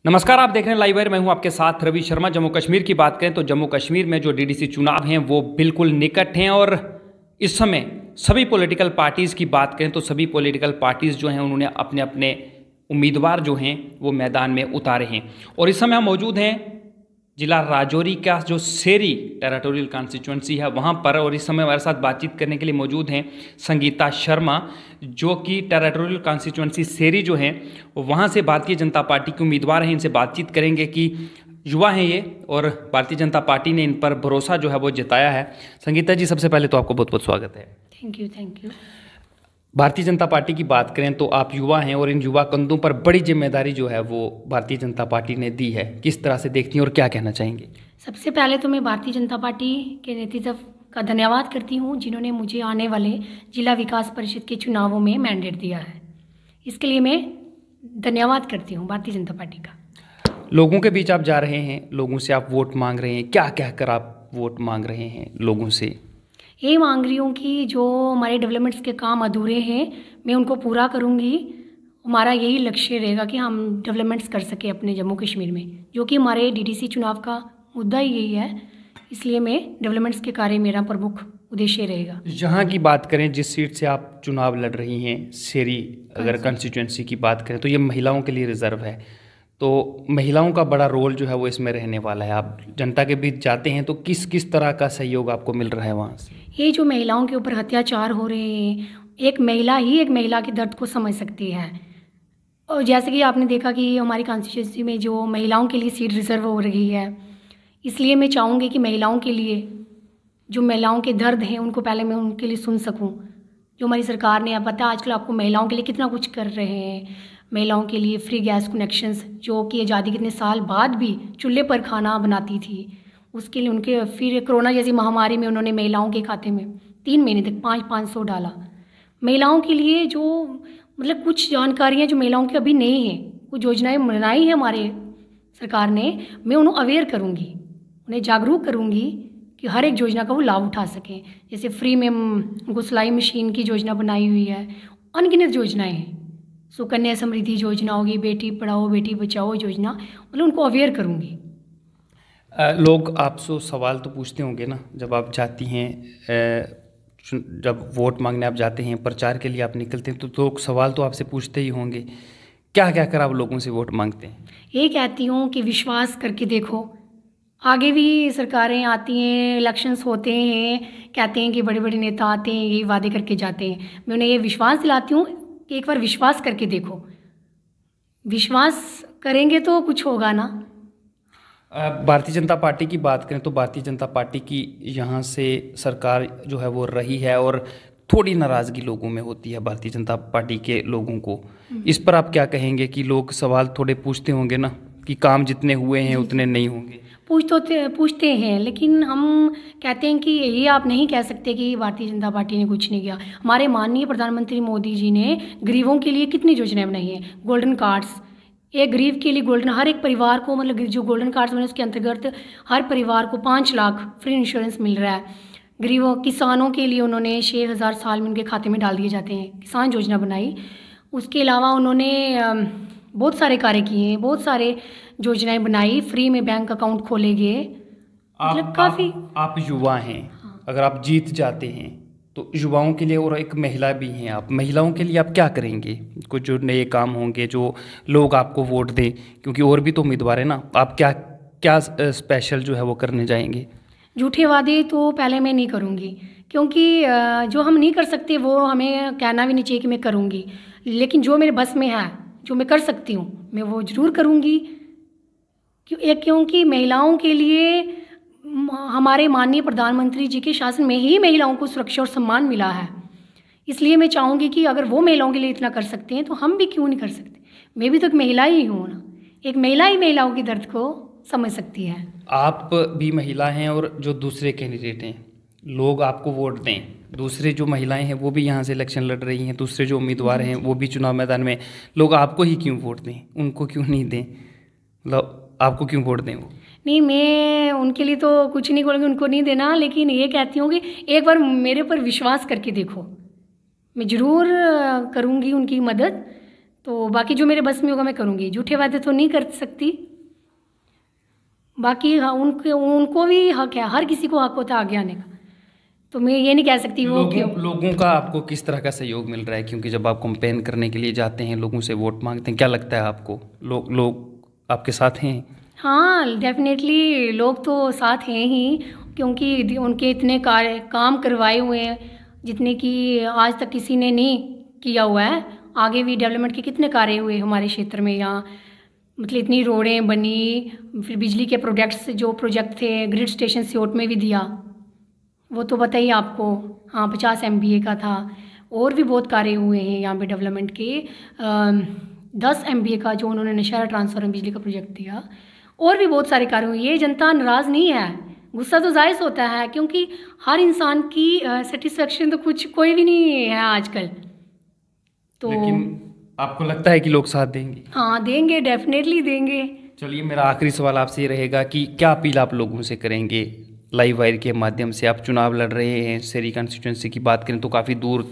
नमस्कार, आप देख रहे हैं लाइव वायर। मैं हूं आपके साथ रवि शर्मा। जम्मू कश्मीर की बात करें तो जम्मू कश्मीर में जो डीडीसी चुनाव हैं वो बिल्कुल निकट हैं और इस समय सभी पॉलिटिकल पार्टीज़ की बात करें तो सभी पॉलिटिकल पार्टीज़ जो हैं उन्होंने अपने अपने उम्मीदवार जो हैं वो मैदान में उतारे हैं। और इस समय हम मौजूद हैं जिला राजौरी का जो सेरी टेरिटोरियल कॉन्स्टिट्यूंसी है वहाँ पर, और इस समय हमारे साथ बातचीत करने के लिए मौजूद हैं संगीता शर्मा, जो कि टेरिटोरियल कॉन्स्टिट्यूंसी सेरी जो हैं वहाँ से भारतीय जनता पार्टी के उम्मीदवार हैं। इनसे बातचीत करेंगे कि युवा हैं ये और भारतीय जनता पार्टी ने इन पर भरोसा जो है वो जताया है। संगीता जी, सबसे पहले तो आपको बहुत बहुत स्वागत है। Thank you. Bharatiya Janata party की बात करें तो आप युवा हैं और इन युवा कंधों पर बड़ी जिम्मेदारी जो है वो भारतीय जनता पार्टी ने दी है। किस तरह से देखती हैं और क्या कहना चाहेंगे? सबसे पहले तो मैं भारतीय जनता पार्टी के नेतृत्व का धन्यवाद करती हूँ जिन्होंने मुझे आने वाले जिला विकास परिषद के चुनावों में मैंडेट दिया है। इसके लिए मैं धन्यवाद करती हूँ भारतीय जनता पार्टी का। लोगों के बीच आप जा रहे हैं, लोगों से आप वोट मांग रहे हैं, क्या कहकर आप वोट मांग रहे हैं लोगों से? ये मांग रही हूँ कि जो हमारे डेवलपमेंट्स के काम अधूरे हैं मैं उनको पूरा करूँगी। हमारा यही लक्ष्य रहेगा कि हम डेवलपमेंट्स कर सकें अपने जम्मू कश्मीर में, जो कि हमारे डीडीसी चुनाव का मुद्दा ही यही है। इसलिए मैं डेवलपमेंट्स के कार्य मेरा प्रमुख उद्देश्य रहेगा। यहाँ की बात करें, जिस सीट से आप चुनाव लड़ रही हैं, सेरी अगर कंस्टिट्यूंसी की बात करें तो ये महिलाओं के लिए रिजर्व है, तो महिलाओं का बड़ा रोल जो है वो इसमें रहने वाला है। आप जनता के बीच जाते हैं तो किस किस तरह का सहयोग आपको मिल रहा है वहाँ से? ये जो महिलाओं के ऊपर अत्याचार हो रहे हैं, एक महिला ही एक महिला के दर्द को समझ सकती है। और जैसे कि आपने देखा कि हमारी कॉन्स्टिट्यूंसी में जो महिलाओं के लिए सीट रिजर्व हो रही है, इसलिए मैं चाहूँगी कि महिलाओं के लिए जो महिलाओं के दर्द हैं उनको पहले मैं उनके लिए सुन सकूँ। जो हमारी सरकार ने, अब पता आजकल आपको महिलाओं के लिए कितना कुछ कर रहे हैं। महिलाओं के लिए फ्री गैस कनेक्शंस, जो कि आज़ादी कितने साल बाद भी चूल्हे पर खाना बनाती थी, उसके लिए उनके फिर कोरोना जैसी महामारी में उन्होंने महिलाओं के खाते में 3 महीने तक 500 डाला। महिलाओं के लिए जो मतलब कुछ जानकारियाँ जो महिलाओं की अभी नहीं है, कुछ योजनाएं बनाई हैं हमारे सरकार ने, मैं उन्हें अवेयर करूँगी, उन्हें जागरूक करूँगी कि हर एक योजना का वो लाभ उठा सकें। जैसे फ्री में उनको सिलाई मशीन की योजना बनाई हुई है, अनगिनत योजनाएँ हैं। सुकन्या समृद्धि योजना होगी, बेटी पढ़ाओ बेटी बचाओ योजना, मतलब उनको अवेयर करूँगी। लोग आपसे सवाल तो पूछते होंगे ना, जब आप जाती हैं, जब वोट मांगने आप जाते हैं, प्रचार के लिए आप निकलते हैं, तो लोग सवाल तो आपसे पूछते ही होंगे। क्या क्या कर आप लोगों से वोट मांगते हैं? ये कहती हूँ कि विश्वास करके देखो। आगे भी सरकारें आती हैं, इलेक्शंस होते हैं, कहते हैं कि बड़े बड़े नेता आते हैं, यही वादे करके जाते हैं। मैं उन्हें ये विश्वास दिलाती हूँ कि एक बार विश्वास करके देखो। विश्वास करेंगे तो कुछ होगा ना। भारतीय जनता पार्टी की बात करें तो भारतीय जनता पार्टी की यहाँ से सरकार जो है वो रही है और थोड़ी नाराज़गी लोगों में होती है भारतीय जनता पार्टी के लोगों को। इस पर आप क्या कहेंगे कि लोग सवाल थोड़े पूछते होंगे ना कि काम जितने हुए हैं उतने नहीं होंगे? पूछते हैं, लेकिन हम कहते हैं कि ये आप नहीं कह सकते कि भारतीय जनता पार्टी ने कुछ नहीं किया। हमारे माननीय प्रधानमंत्री मोदी जी ने गरीबों के लिए कितनी योजनाएं बनाई हैं। गोल्डन कार्ड्स, एक गरीब के लिए गोल्डन, हर एक परिवार को, मतलब जो गोल्डन कार्ड्स बने उसके अंतर्गत हर परिवार को 5 लाख फ्री इंश्योरेंस मिल रहा है। गरीबों किसानों के लिए उन्होंने 6,000 साल में उनके खाते में डाल दिए जाते हैं, किसान योजना बनाई। उसके अलावा उन्होंने बहुत सारे कार्य किए हैं, बहुत सारे योजनाएं बनाई, फ्री में बैंक अकाउंट खोले गए, मतलब काफ़ी। आप युवा हैं, हाँ। अगर आप जीत जाते हैं तो युवाओं के लिए, और एक महिला भी हैं आप, महिलाओं के लिए आप क्या करेंगे? कुछ जो नए काम होंगे जो लोग आपको वोट दें, क्योंकि और भी तो उम्मीदवार हैं ना, आप क्या क्या स्पेशल जो है वो करने जाएंगे? झूठे वादे तो पहले मैं नहीं करूँगी, क्योंकि जो हम नहीं कर सकते वो हमें कहना भी नहीं चाहिए कि मैं करूँगी। लेकिन जो मेरे बस में है, जो मैं कर सकती हूँ, मैं वो ज़रूर करूँगी। क्योंकि महिलाओं के लिए हमारे माननीय प्रधानमंत्री जी के शासन में ही महिलाओं को सुरक्षा और सम्मान मिला है। इसलिए मैं चाहूँगी कि अगर वो महिलाओं के लिए इतना कर सकते हैं तो हम भी क्यों नहीं कर सकते। मैं भी तो एक महिला ही हूँ ना, एक महिला ही महिलाओं के दर्द को समझ सकती है। आप भी महिला हैं और जो दूसरे कैंडिडेट हैं, लोग आपको वोट दें, दूसरे जो महिलाएं हैं वो भी यहाँ से इलेक्शन लड़ रही हैं, दूसरे जो उम्मीदवार हैं वो भी चुनाव मैदान में, लोग आपको ही क्यों वोट दें, उनको क्यों नहीं दें? मतलब आपको क्यों वोट दें वो? नहीं, मैं उनके लिए तो कुछ नहीं बोलूँगी, उनको नहीं देना, लेकिन ये कहती हूँ कि एक बार मेरे पर विश्वास करके देखो। मैं ज़रूर करूँगी उनकी मदद। तो बाकी जो मेरे बस में होगा मैं करूँगी, झूठे वादे तो नहीं कर सकती। बाकी हाँ, उनको भी हक है, हर किसी को हक होता है आगे आने का, तो मैं ये नहीं कह सकती वो क्यों। लोगों का आपको किस तरह का सहयोग मिल रहा है, क्योंकि जब आप कैंपेन करने के लिए जाते हैं, लोगों से वोट मांगते हैं, क्या लगता है आपको लोग आपके साथ हैं? हाँ डेफिनेटली लोग तो साथ हैं ही, क्योंकि उनके इतने काम करवाए हुए हैं जितने कि आज तक किसी ने नहीं किया हुआ है। आगे भी डेवलपमेंट के कितने कार्य हुए हमारे क्षेत्र में, यहाँ मतलब इतनी रोडें बनी, फिर बिजली के प्रोजेक्ट्स जो प्रोजेक्ट थे, ग्रिड स्टेशन सियोट में भी दिया, वो तो बताइए आपको। हाँ 50 MVA का था, और भी बहुत कार्य हुए हैं यहाँ पे डेवलपमेंट के। 10 MVA का जो उन्होंने नशहरा ट्रांसफार्मर बिजली का प्रोजेक्ट दिया, और भी बहुत सारे कार्य हुए। ये जनता नाराज़ नहीं है, गुस्सा तो जायज़ होता है, क्योंकि हर इंसान की सेटिस्फेक्शन तो कोई भी नहीं है आजकल। तो लेकिन आपको लगता है कि लोग साथ देंगे? हाँ देंगे, डेफिनेटली देंगे। चलिए मेरा आखिरी सवाल आपसे ये रहेगा कि क्या अपील आप लोगों से करेंगे लाइव वायर के माध्यम से? आप चुनाव लड़ रहे हैं, सेरी कॉन्स्टिट्यूंसी की बात करें तो काफ़ी दूर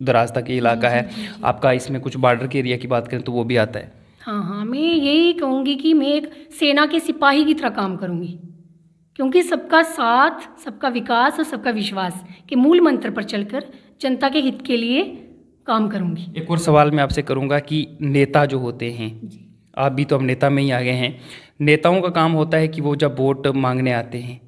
दराज तक ये इलाका है आपका, इसमें कुछ बॉर्डर के एरिया की बात करें तो वो भी आता है। हाँ मैं यही कहूँगी कि मैं एक सेना के सिपाही की तरह काम करूँगी, क्योंकि सबका साथ, सबका विकास और सबका विश्वास के मूल मंत्र पर चलकर जनता के हित के लिए काम करूँगी। एक और सवाल मैं आपसे करूँगा कि नेता जो होते हैं, आप भी तो अब नेता में ही आ गए हैं, नेताओं का काम होता है कि वो जब वोट मांगने आते हैं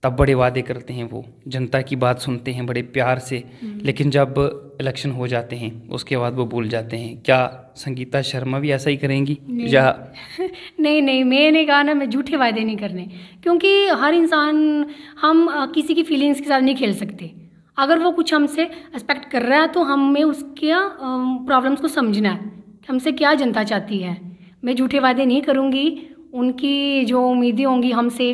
तब बड़े वादे करते हैं, वो जनता की बात सुनते हैं बड़े प्यार से, लेकिन जब इलेक्शन हो जाते हैं उसके बाद वो भूल जाते हैं। क्या संगीता शर्मा भी ऐसा ही करेंगी? या नहीं मैंने कहा ना, मैं झूठे वादे नहीं करने, क्योंकि हर इंसान, हम किसी की फीलिंग्स के साथ नहीं खेल सकते। अगर वो कुछ हमसे एक्सपेक्ट कर रहा है तो हमें उसके प्रॉब्लम्स को समझना है, हमसे क्या जनता चाहती है। मैं झूठे वादे नहीं करूँगी, उनकी जो उम्मीदें होंगी हमसे,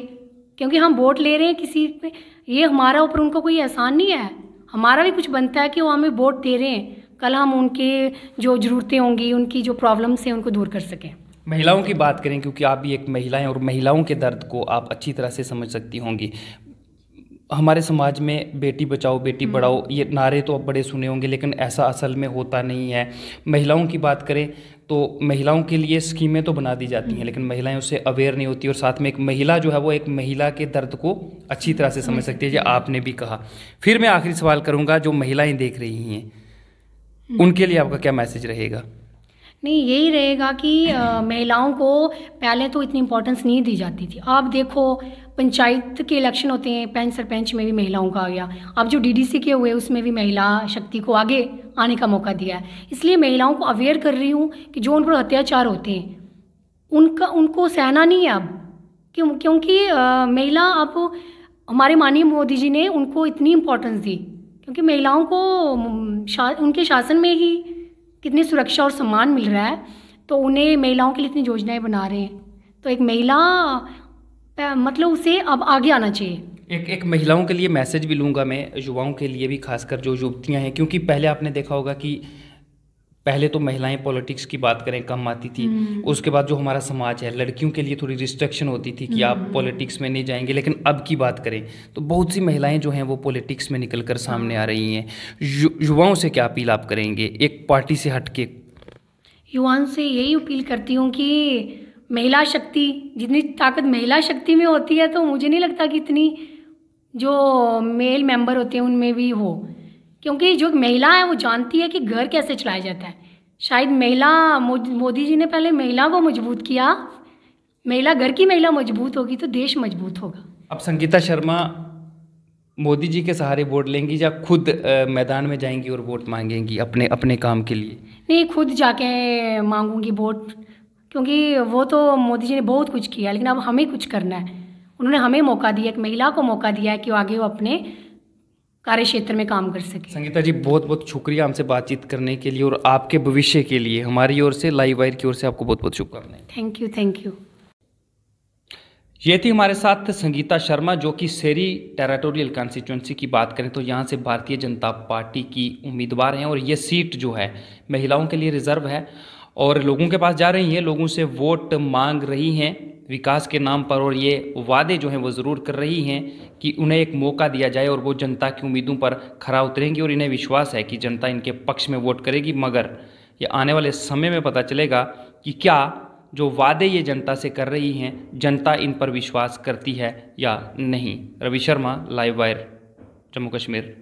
क्योंकि हम वोट ले रहे हैं किसी पे, ये हमारा ऊपर उनका कोई एहसान नहीं है, हमारा भी कुछ बनता है कि वो हमें वोट दे रहे हैं, कल हम उनके जो ज़रूरतें होंगी, उनकी जो प्रॉब्लम्स हैं उनको दूर कर सकें। महिलाओं की बात करें, क्योंकि आप भी एक महिला हैं और महिलाओं के दर्द को आप अच्छी तरह से समझ सकती होंगी। हमारे समाज में बेटी बचाओ बेटी पढ़ाओ ये नारे तो आप बड़े सुने होंगे, लेकिन ऐसा असल में होता नहीं है। महिलाओं की बात करें तो महिलाओं के लिए स्कीमें तो बना दी जाती हैं, लेकिन महिलाएं उससे अवेयर नहीं होती, और साथ में एक महिला जो है वो एक महिला के दर्द को अच्छी तरह से समझ सकती है, जो आपने भी कहा। फिर मैं आखिरी सवाल करूँगा, जो महिलाएं देख रही हैं उनके लिए आपका क्या मैसेज रहेगा? नहीं, यही रहेगा कि महिलाओं को पहले तो इतनी इम्पोर्टेंस नहीं दी जाती थी। आप देखो पंचायत के इलेक्शन होते हैं, पंच सरपंच में भी महिलाओं का आ गया। अब जो डीडीसी के हुए उसमें भी महिला शक्ति को आगे आने का मौका दिया है। इसलिए महिलाओं को अवेयर कर रही हूँ कि जो उन पर अत्याचार होते हैं उनको सहना नहीं है अब, क्योंकि महिला अब, हमारे माननीय मोदी जी ने उनको इतनी इम्पोर्टेंस दी, क्योंकि महिलाओं को उनके शासन में ही कितनी सुरक्षा और सम्मान मिल रहा है, तो उन्हें महिलाओं के लिए इतनी योजनाएं बना रहे हैं। तो एक महिला मतलब उसे अब आगे आना चाहिए। एक महिलाओं के लिए मैसेज भी लूँगा मैं, युवाओं के लिए भी, खासकर जो युवतियाँ हैं, क्योंकि पहले आपने देखा होगा कि पहले तो महिलाएं पॉलिटिक्स की बात करें कम आती थी, उसके बाद जो हमारा समाज है लड़कियों के लिए थोड़ी रिस्ट्रिक्शन होती थी कि आप पॉलिटिक्स में नहीं जाएंगे, लेकिन अब की बात करें तो बहुत सी महिलाएं जो हैं वो पॉलिटिक्स में निकलकर सामने आ रही हैं। युवाओं से क्या अपील आप करेंगे एक पार्टी से हट के? युवाओं से यही अपील करती हूँ कि महिला शक्ति, जितनी ताकत महिला शक्ति में होती है तो मुझे नहीं लगता कि इतनी जो मेल मेंबर होते हैं उनमें भी हो, क्योंकि जो महिला है वो जानती है कि घर कैसे चलाया जाता है। शायद महिला, मोदी जी ने पहले महिला को मजबूत किया, महिला, घर की महिला मजबूत होगी तो देश मजबूत होगा। अब संगीता शर्मा मोदी जी के सहारे वोट लेंगी या खुद मैदान में जाएंगी और वोट मांगेंगी अपने अपने काम के लिए? नहीं, खुद जाके मांगूंगी वोट, क्योंकि वो तो मोदी जी ने बहुत कुछ किया, लेकिन अब हमें कुछ करना है। उन्होंने हमें मौका दिया, एक महिला को मौका दिया है कि वो आगे वो अपने कार्य क्षेत्र में काम कर सके। संगीता जी बहुत बहुत शुक्रिया हमसे बातचीत करने के लिए, और आपके भविष्य के लिए हमारी ओर से, लाइव वायर की ओर से आपको बहुत बहुत शुभकामनाएं। Thank you. ये थी हमारे साथ संगीता शर्मा, जो कि सेरी टेरिटोरियल कॉन्स्टिट्यूंसी की बात करें तो यहाँ से भारतीय जनता पार्टी की उम्मीदवार हैं, और ये सीट जो है महिलाओं के लिए रिजर्व है, और लोगों के पास जा रही हैं, लोगों से वोट मांग रही हैं विकास के नाम पर, और ये वादे जो हैं वो ज़रूर कर रही हैं कि उन्हें एक मौका दिया जाए और वो जनता की उम्मीदों पर खरा उतरेंगी, और इन्हें विश्वास है कि जनता इनके पक्ष में वोट करेगी। मगर ये आने वाले समय में पता चलेगा कि क्या जो वादे ये जनता से कर रही हैं, जनता इन पर विश्वास करती है या नहीं। Ravi Sharma, live wire, Jammu Kashmir.